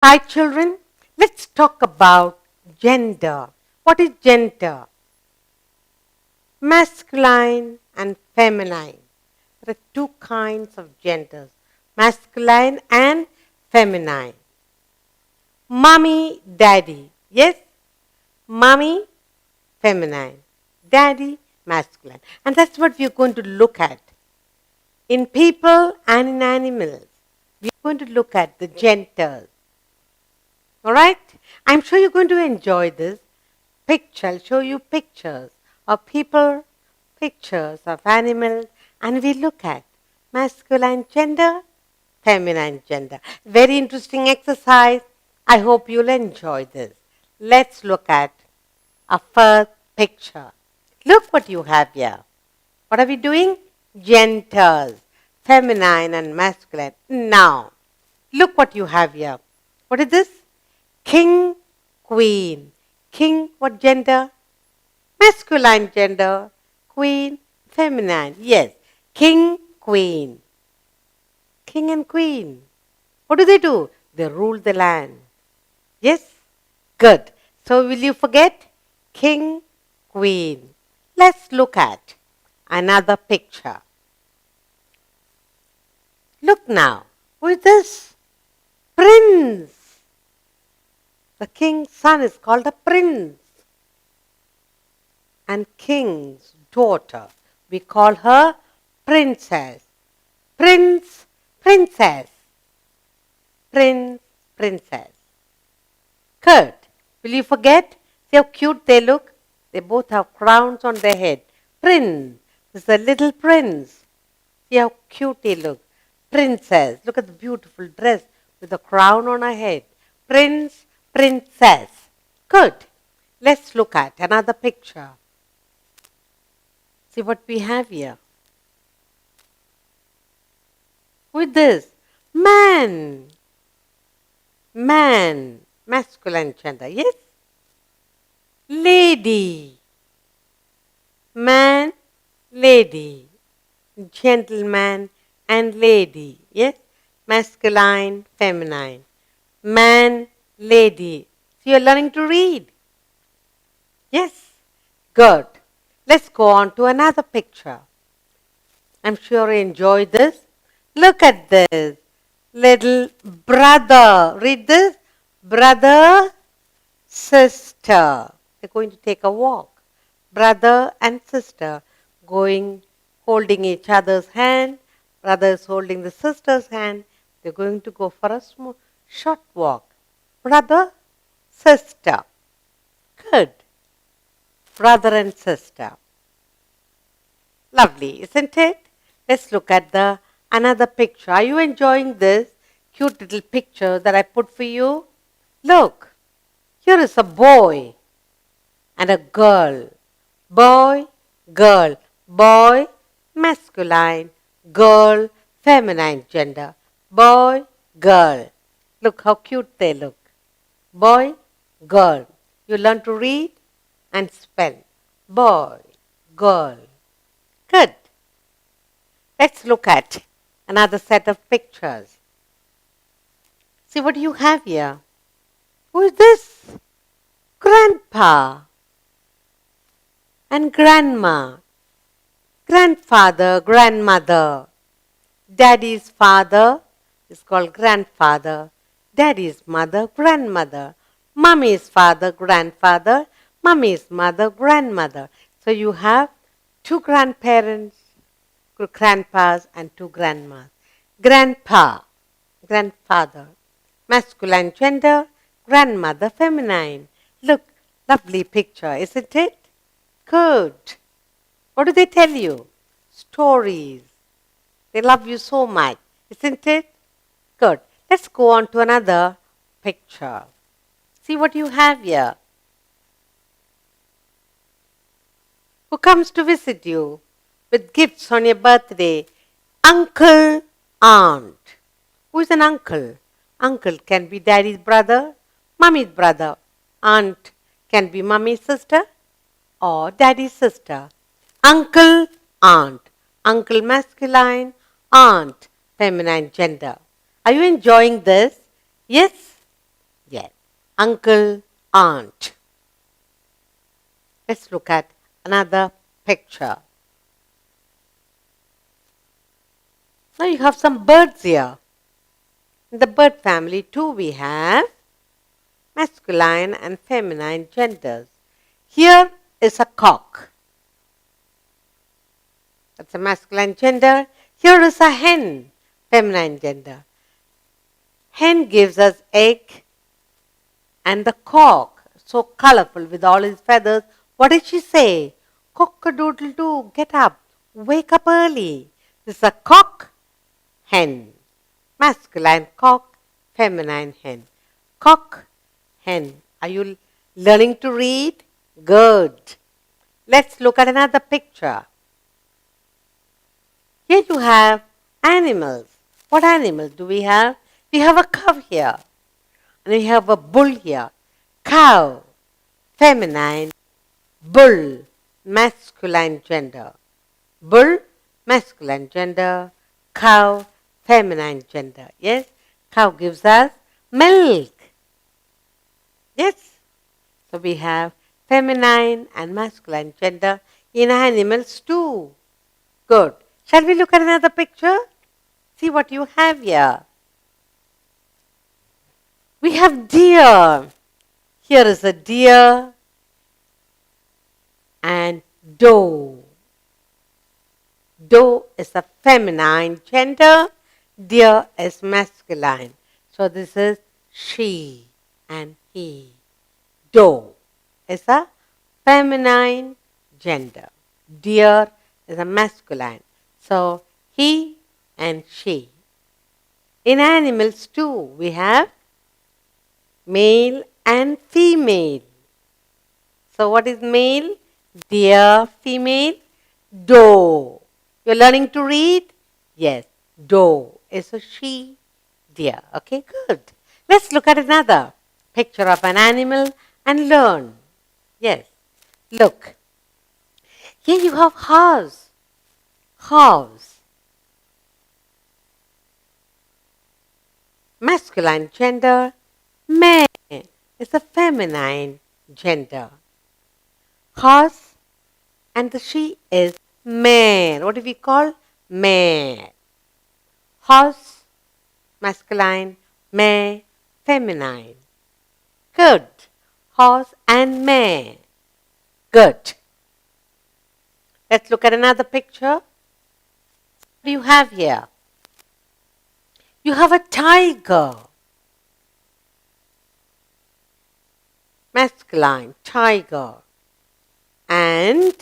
Hi children, let's talk about gender. What is gender? Masculine and feminine. There are two kinds of genders, masculine and feminine. Mommy, daddy. Yes? Mommy, feminine. Daddy, masculine. And that's what we're going to look at. In people and in animals, we're going to look at the genders. Alright? I'm sure you're going to enjoy this picture. I'll show you pictures of people, pictures of animals, and we look at masculine gender, feminine gender. Very interesting exercise. I hope you'll enjoy this. Let's look at a first picture. Look what you have here. What are we doing? Genders, feminine and masculine. Now, look what you have here. What is this? King, queen. King, what gender? Masculine gender. Queen, feminine. Yes. King, queen. King and queen. What do? They rule the land. Yes? Good. So will you forget? King, queen. Let's look at another picture. Look now. Who is this? Prince. The king's son is called a prince. And king's daughter, we call her princess. Prince, princess. Prince, princess. Good. Will you forget? See how cute they look? They both have crowns on their head. Prince. This is a little prince. See how cute he looks. Princess. Look at the beautiful dress with a crown on her head. Prince, princess. Good. Let's look at another picture. See what we have here. Who is this? Man. Man. Masculine gender. Yes? Lady. Man, lady. Gentleman and lady. Yes? Masculine, feminine. Man, lady. So you're learning to read. Yes? Good. Let's go on to another picture. I'm sure you enjoy this. Look at this. Little brother. Read this. Brother, sister. They're going to take a walk. Brother and sister going, holding each other's hand. Brother is holding the sister's hand. They're going to go for a short walk. Brother, sister. Good. Brother and sister. Lovely, isn't it? Let's look at another picture. Are you enjoying this cute little picture that I put for you? Look, here is a boy and a girl. Boy, girl. Boy, masculine. Girl, feminine gender. Boy, girl. Look how cute they look. Boy, girl. You learn to read and spell. Boy, girl. Good. Let's look at another set of pictures. See what you have here. Who is this? Grandpa and grandma. Grandfather, grandmother. Daddy's father is called grandfather. Daddy's mother, grandmother. Mummy's father, grandfather. Mummy's mother, grandmother. So you have two grandparents, grandpas and two grandmas. Grandpa, grandfather. Masculine gender, grandmother, feminine. Look, lovely picture, isn't it? Good. What do they tell you? Stories. They love you so much, isn't it? Good. Let's go on to another picture. See what you have here. Who comes to visit you with gifts on your birthday? Uncle, aunt. Who is an uncle? Uncle can be daddy's brother, mummy's brother. Aunt can be mummy's sister or daddy's sister. Uncle, aunt. Uncle masculine, aunt feminine gender. Are you enjoying this? Yes? uncle, aunt. Let's look at another picture. Now you have some birds here. In the bird family too we have masculine and feminine genders. Here is a cock. That's a masculine gender. Here is a hen, feminine gender. Hen gives us egg, and the cock, so colorful with all his feathers, what did she say? Cock-a-doodle-doo, get up, wake up early. This is a cock, hen. Masculine cock, feminine hen. Cock, hen. Are you learning to read? Good. Let's look at another picture. Here you have animals. What animals do we have? We have a cow here. And we have a bull here. Cow, feminine. Bull, masculine gender. Bull, masculine gender. Cow, feminine gender. Yes? Cow gives us milk. Yes? So we have feminine and masculine gender in animals too. Good. Shall we look at another picture? See what you have here. We have deer. Here is a deer and doe. Doe is a feminine gender. Deer is masculine. So this is she and he. Doe is a feminine gender. Deer is a masculine. So he and she. In animals too, we have male and female. So what is male? Deer, female, doe. You're learning to read? Yes, doe is a she, deer. Okay, good. Let's look at another picture of an animal and learn. Yes, look. Here you have horse. Horse. Masculine gender, man is a feminine gender. Horse and the she is man. What do we call? Man. Horse, masculine, man, feminine. Good. Horse and man. Good. Let's look at another picture. What do you have here? You have a tiger. Masculine, tiger. And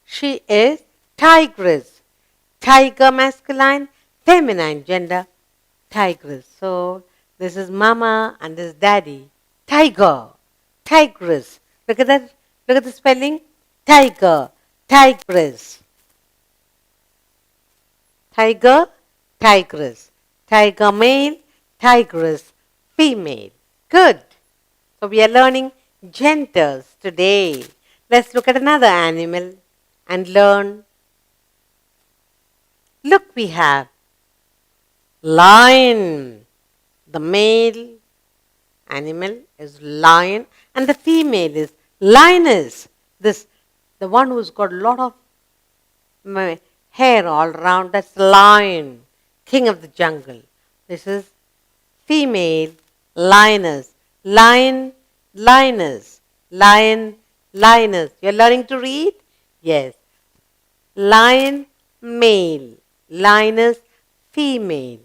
she is tigress. Tiger, masculine, feminine gender, tigress. So this is mama and this is daddy. Tiger, tigress. Look at that. Look at the spelling. Tiger, tigress. Tiger, tigress. Tiger male, tigress female. Good. So we are learning genders today. Let's look at another animal and learn. Look, we have lion. The male animal is lion and the female is lioness. The one who's got a lot of hair all around, that's lion, king of the jungle. This is female lioness. Lion, lioness. Lion, lioness. You're learning to read? Yes. Lion, male. Lioness, female.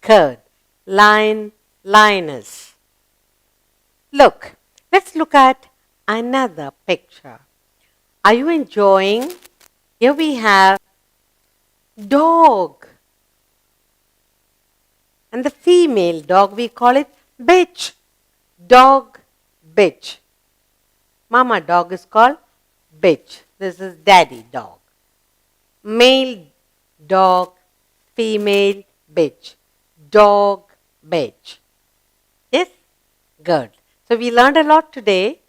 Good. Lion, lioness. Look, let's look at another picture. Are you enjoying? Here we have dog. And the female dog, we call it bitch. Dog, bitch. Mama dog is called bitch. This is daddy dog. Male dog, female bitch. Dog, bitch. Yes? Good. So we learned a lot today.